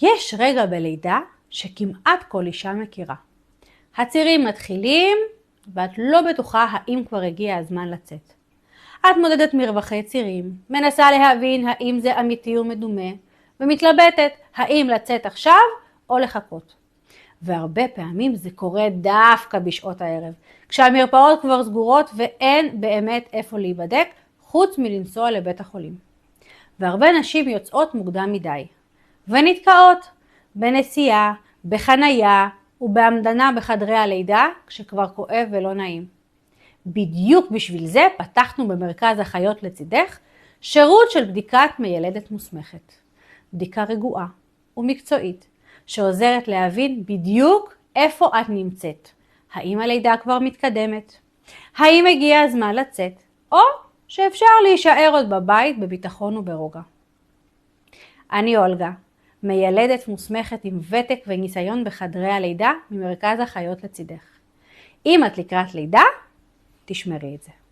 יש רגע בלידה שכמעט כל אישה מכירה. הצירים מתחילים ואת לא בטוחה האם כבר הגיע הזמן לצאת. את מודדת מרווחי צירים, מנסה להבין האם זה אמיתי או מדומה, ומתלבטת האם לצאת עכשיו או לחכות. והרבה פעמים זה קורה דווקא בשעות הערב, כשהמרפאות כבר סגורות ואין באמת איפה להיבדק, חוץ מלנסוע לבית החולים. והרבה נשים יוצאות מוקדם מדי, ונתקעות בנסיעה, בחנייה ובעמדנה בחדרי הלידה, כשכבר כואב ולא נעים. בדיוק בשביל זה פתחנו במרכז החיות לצידך שירות של בדיקת מיילדת מוסמכת. בדיקה רגועה ומקצועית שעוזרת להבין בדיוק איפה את נמצאת. האם הלידה כבר מתקדמת? האם הגיע הזמן לצאת? או שאפשר להישאר עוד בבית בביטחון וברוגע. אני אולגה, מיילדת מוסמכת עם ותק וניסיון בחדרי הלידה ממרכז החיות לצידך. אם את לקראת לידה, תשמרי את זה.